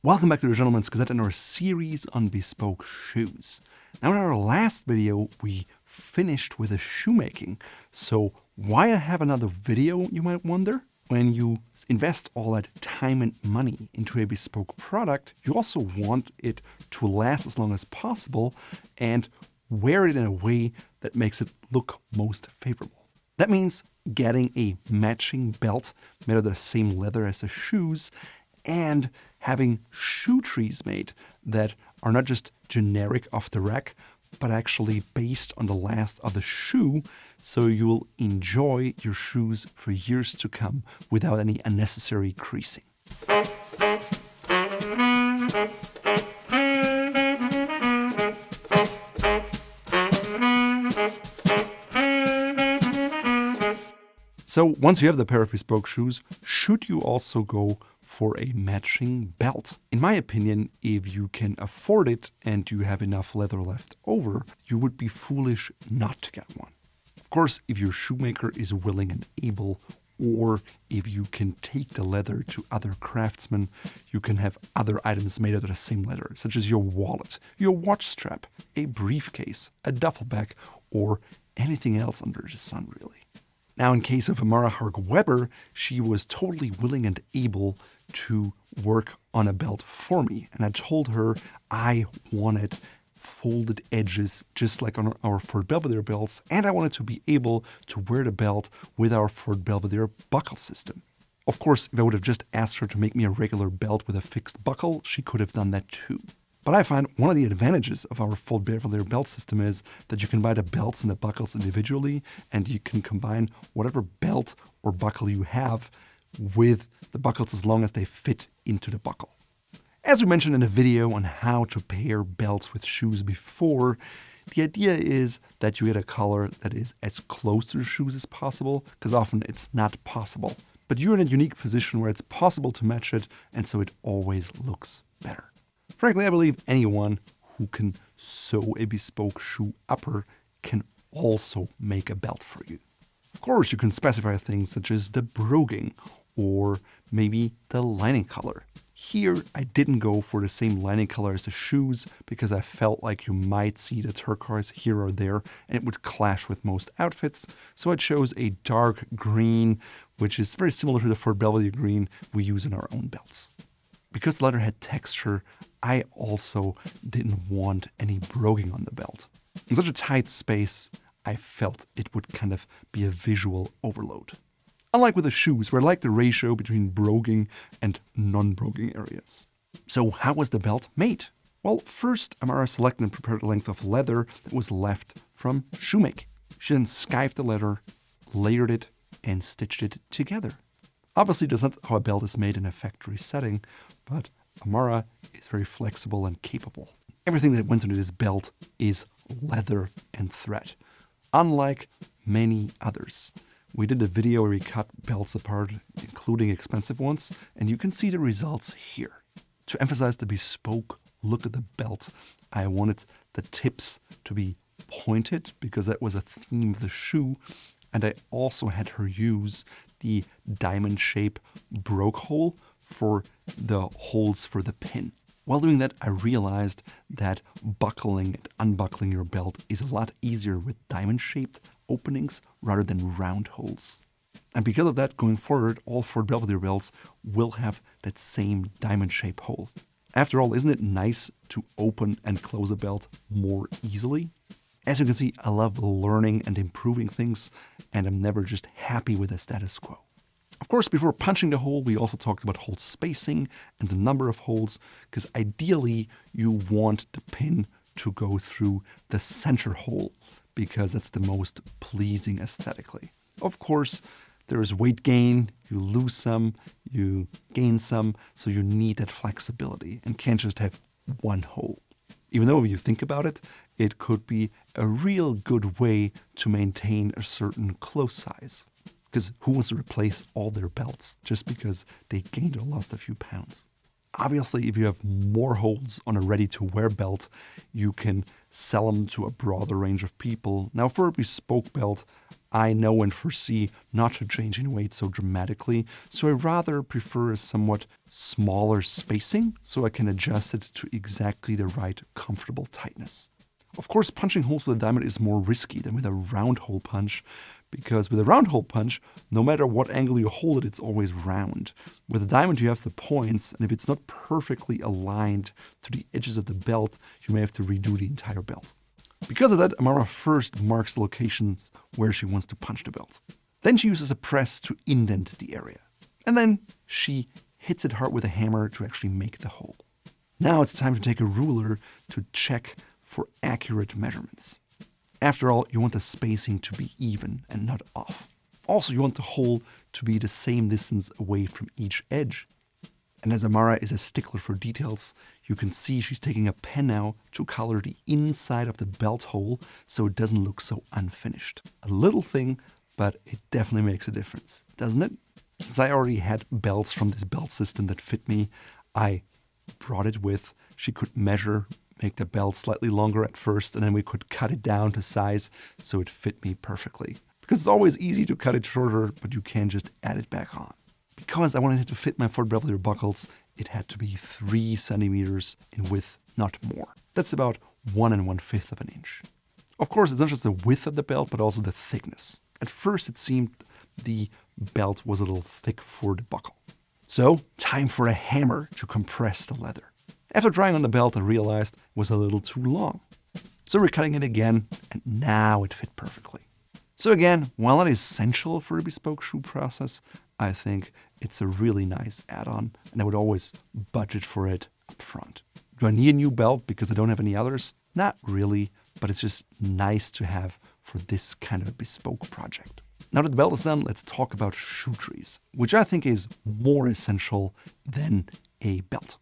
Welcome back to the Gentleman's Gazette and our series on bespoke shoes. Now in our last video we finished with the shoemaking, so why have another video, you might wonder? When you invest all that time and money into a bespoke product, you also want it to last as long as possible and wear it in a way that makes it look most favorable. That means getting a matching belt made of the same leather as the shoes and having shoe trees made that are not just generic off the rack, but actually based on the last of the shoe, so you will enjoy your shoes for years to come without any unnecessary creasing. So once you have the pair of bespoke shoes, should you also go for a matching belt? In my opinion, if you can afford it and you have enough leather left over, you would be foolish not to get one. Of course, if your shoemaker is willing and able, or if you can take the leather to other craftsmen, you can have other items made out of the same leather, such as your wallet, your watch strap, a briefcase, a duffel bag, or anything else under the sun, really. Now, in case of Amara Harg-Weber, she was totally willing and able to work on a belt for me. And I told her I wanted folded edges just like on our Fort Belvedere belts, and I wanted to be able to wear the belt with our Fort Belvedere buckle system. Of course, if I would have just asked her to make me a regular belt with a fixed buckle, she could have done that too. But I find one of the advantages of our Fort Belvedere belt system is that you can buy the belts and the buckles individually, and you can combine whatever belt or buckle you have with the buckles as long as they fit into the buckle. As we mentioned in a video on how to pair belts with shoes before, the idea is that you get a color that is as close to the shoes as possible, because often it's not possible. But you're in a unique position where it's possible to match it, and so it always looks better. Frankly, I believe anyone who can sew a bespoke shoe upper can also make a belt for you. Of course, you can specify things such as the broguing or maybe the lining color. Here, I didn't go for the same lining color as the shoes because I felt like you might see the turquoise here or there and it would clash with most outfits. So I chose a dark green, which is very similar to the Fort Belvedere green we use in our own belts. Because the leather had texture, I also didn't want any broguing on the belt. In such a tight space, I felt it would kind of be a visual overload. Unlike with the shoes, where I like the ratio between broguing and non-broguing areas. So how was the belt made? Well, first, Amara selected and prepared a length of leather that was left from shoemaking. She then skived the leather, layered it, and stitched it together. Obviously, that's not how a belt is made in a factory setting, but Amara is very flexible and capable. Everything that went into this belt is leather and thread, unlike many others. We did a video where we cut belts apart, including expensive ones, and you can see the results here. To emphasize the bespoke look of the belt, I wanted the tips to be pointed because that was a theme of the shoe, and I also had her use the diamond shape brogue hole for the holes for the pin. While doing that, I realized that buckling and unbuckling your belt is a lot easier with diamond-shaped openings rather than round holes. And because of that, going forward, all Fort Belvedere belts will have that same diamond-shaped hole. After all, isn't it nice to open and close a belt more easily? As you can see, I love learning and improving things, and I'm never just happy with the status quo. Of course, before punching the hole, we also talked about hole spacing and the number of holes, because ideally you want the pin to go through the center hole, because that's the most pleasing aesthetically. Of course, there is weight gain, you lose some, you gain some, so you need that flexibility and can't just have one hole. Even though if you think about it, it could be a real good way to maintain a certain close size. Because who wants to replace all their belts just because they gained or lost a few pounds? Obviously, if you have more holes on a ready-to-wear belt, you can sell them to a broader range of people. Now, for a bespoke belt, I know and foresee not to change in weight so dramatically, so I rather prefer a somewhat smaller spacing so I can adjust it to exactly the right comfortable tightness. Of course, punching holes with a diamond is more risky than with a round hole punch, because with a round hole punch, no matter what angle you hold it, it's always round. With a diamond, you have the points, and if it's not perfectly aligned to the edges of the belt, you may have to redo the entire belt. Because of that, Amara first marks the locations where she wants to punch the belt. Then she uses a press to indent the area. And then she hits it hard with a hammer to actually make the hole. Now it's time to take a ruler to check for accurate measurements. After all, you want the spacing to be even and not off. Also, you want the hole to be the same distance away from each edge. And as Amara is a stickler for details, you can see she's taking a pen now to color the inside of the belt hole so it doesn't look so unfinished. A little thing, but it definitely makes a difference, doesn't it? Since I already had belts from this belt system that fit me, I brought it with. She could measure, make the belt slightly longer at first, and then we could cut it down to size so it fit me perfectly. Because it's always easy to cut it shorter, but you can just add it back on. Because I wanted it to fit my Fort Belvedere buckles, it had to be 3 centimeters in width, not more. That's about 1 1/5 of an inch. Of course, it's not just the width of the belt, but also the thickness. At first, it seemed the belt was a little thick for the buckle. So, time for a hammer to compress the leather. After trying on the belt, I realized it was a little too long. So we're cutting it again, and now it fit perfectly. So again, while not essential for a bespoke shoe process, I think it's a really nice add-on, and I would always budget for it up front. Do I need a new belt because I don't have any others? Not really, but it's just nice to have for this kind of a bespoke project. Now that the belt is done, let's talk about shoe trees, which I think is more essential than a belt.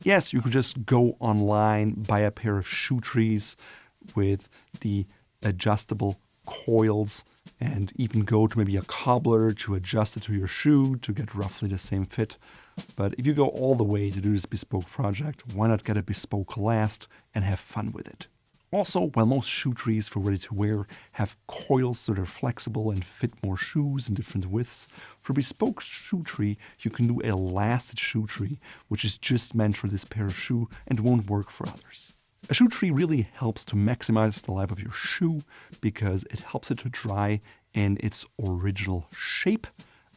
Yes, you could just go online, buy a pair of shoe trees with the adjustable coils, and even go to maybe a cobbler to adjust it to your shoe to get roughly the same fit. But if you go all the way to do this bespoke project, why not get a bespoke last and have fun with it? Also, while most shoe trees for ready-to-wear have coils so they're flexible and fit more shoes in different widths, for bespoke shoe tree, you can do a lasted shoe tree, which is just meant for this pair of shoe and won't work for others. A shoe tree really helps to maximize the life of your shoe because it helps it to dry in its original shape.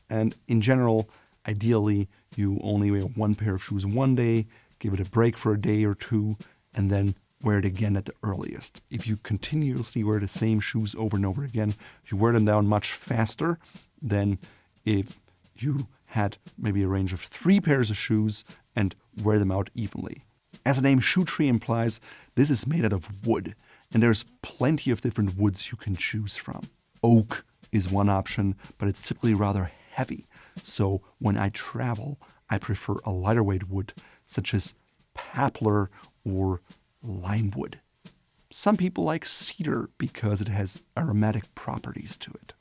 And in general, ideally, you only wear one pair of shoes one day, give it a break for a day or two, and then wear it again at the earliest. If you continuously wear the same shoes over and over again, you wear them down much faster than if you had maybe a range of 3 pairs of shoes and wear them out evenly. As the name shoe tree implies, this is made out of wood, and there's plenty of different woods you can choose from. Oak is one option, but it's typically rather heavy. So when I travel, I prefer a lighter weight wood, such as poplar or limewood. Some people like cedar because it has aromatic properties to it.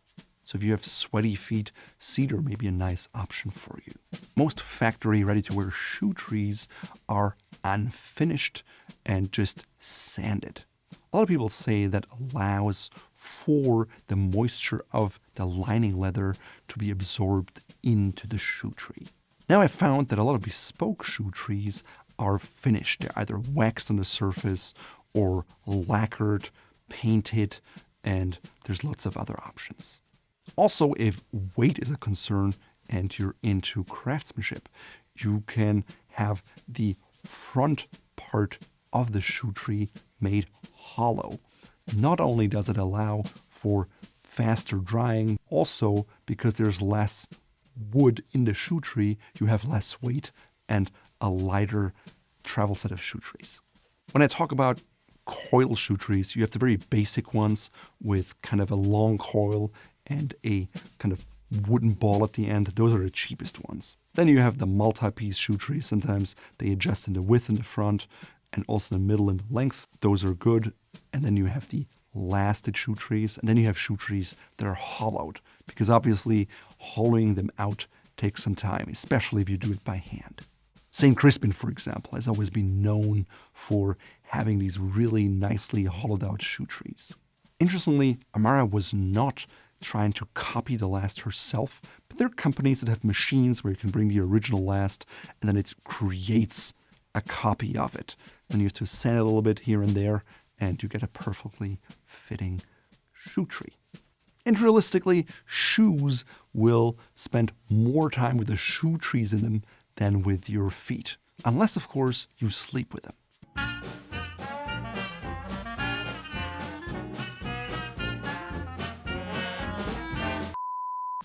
So if you have sweaty feet, cedar may be a nice option for you. Most factory ready-to-wear shoe trees are unfinished and just sanded. A lot of people say that allows for the moisture of the lining leather to be absorbed into the shoe tree. Now I found that a lot of bespoke shoe trees are finished. They're either waxed on the surface or lacquered, painted, and there's lots of other options. Also, if weight is a concern and you're into craftsmanship, you can have the front part of the shoe tree made hollow. Not only does it allow for faster drying, also because there's less wood in the shoe tree, you have less weight and a lighter travel set of shoe trees. When I talk about coil shoe trees, you have the very basic ones with kind of a long coil and a kind of wooden ball at the end. Those are the cheapest ones. Then you have the multi-piece shoe trees. Sometimes they adjust in the width in the front and also in the middle and the length. Those are good. And then you have the lasted shoe trees. And then you have shoe trees that are hollowed, because obviously hollowing them out takes some time, especially if you do it by hand. St. Crispin, for example, has always been known for having these really nicely hollowed out shoe trees. Interestingly, Amara was not trying to copy the last herself, but there are companies that have machines where you can bring the original last and then it creates a copy of it. Then you have to sand it a little bit here and there and you get a perfectly fitting shoe tree. And realistically, shoes will spend more time with the shoe trees in them than with your feet. Unless, of course, you sleep with them.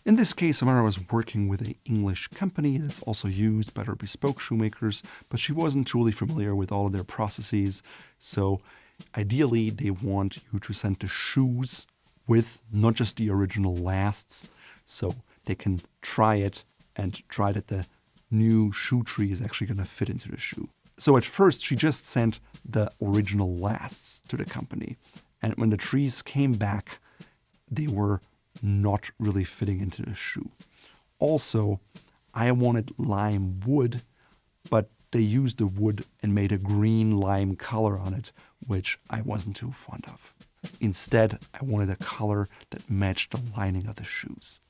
In this case, Amara was working with an English company that's also used by their bespoke shoemakers, but she wasn't truly familiar with all of their processes. So ideally, they want you to send the shoes with not just the original lasts, so they can try it and try that the new shoe tree is actually going to fit into the shoe. So at first, she just sent the original lasts to the company. And when the trees came back, they were not really fitting into the shoe. Also, I wanted lime wood, but they used the wood and made a green lime color on it, which I wasn't too fond of. Instead, I wanted a color that matched the lining of the shoes.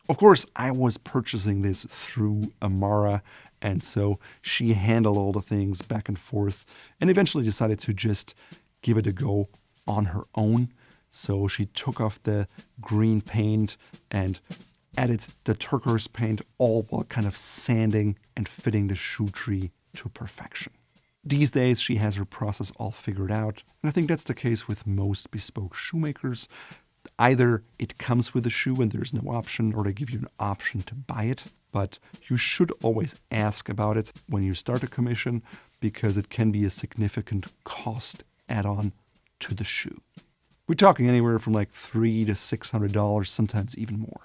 Of course, I was purchasing this through Amara, and so she handled all the things back and forth and eventually decided to just give it a go on her own. So she took off the green paint and added the turquoise paint, all while kind of sanding and fitting the shoe tree to perfection. These days, she has her process all figured out, and I think that's the case with most bespoke shoemakers. Either it comes with the shoe and there's no option, or they give you an option to buy it, but you should always ask about it when you start a commission because it can be a significant cost add-on to the shoe. We're talking anywhere from like $300 to $600, sometimes even more.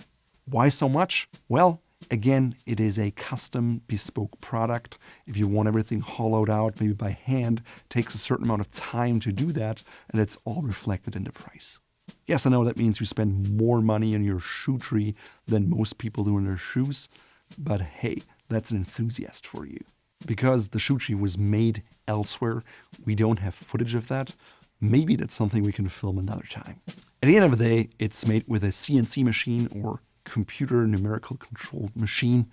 Why so much? Well, again, it is a custom bespoke product. If you want everything hollowed out, maybe by hand, it takes a certain amount of time to do that, and it's all reflected in the price. Yes, I know that means you spend more money on your shoe tree than most people do on their shoes, but hey, that's an enthusiast for you. Because the shoe tree was made elsewhere, we don't have footage of that. Maybe that's something we can film another time. At the end of the day, it's made with a CNC machine or computer numerical controlled machine,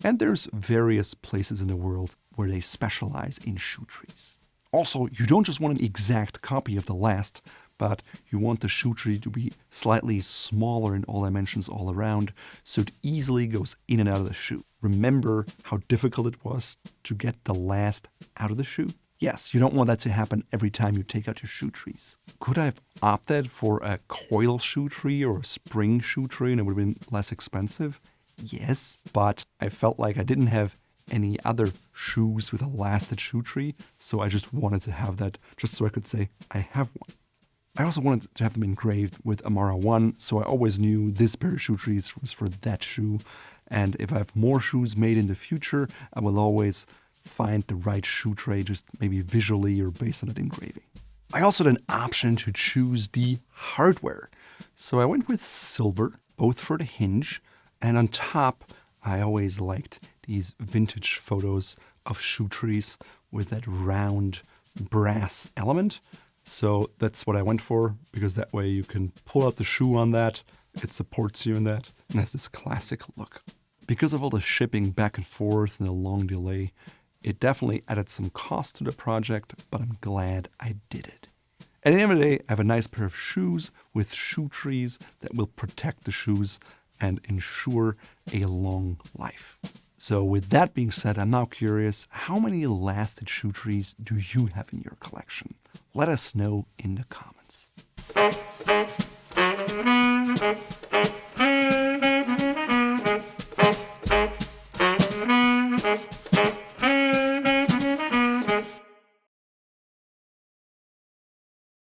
and there's various places in the world where they specialize in shoe trees. Also, you don't just want an exact copy of the last, but you want the shoe tree to be slightly smaller in all dimensions all around, so it easily goes in and out of the shoe. Remember how difficult it was to get the last out of the shoe? Yes, you don't want that to happen every time you take out your shoe trees. Could I have opted for a coil shoe tree or a spring shoe tree and it would have been less expensive? Yes, but I felt like I didn't have any other shoes with a lasted shoe tree, so I just wanted to have that just so I could say I have one. I also wanted to have them engraved with Amara 1, so I always knew this pair of shoe trees was for that shoe. And if I have more shoes made in the future, I will always find the right shoe tray, just maybe visually or based on that engraving. I also had an option to choose the hardware. So I went with silver, both for the hinge, and on top, I always liked these vintage photos of shoe trees with that round brass element. So that's what I went for, because that way you can pull out the shoe on that, it supports you in that, and has this classic look. Because of all the shipping back and forth and the long delay, it definitely added some cost to the project, but I'm glad I did it. At the end of the day, I have a nice pair of shoes with shoe trees that will protect the shoes and ensure a long life. So with that being said, I'm now curious, how many lasted shoe trees do you have in your collection? Let us know in the comments.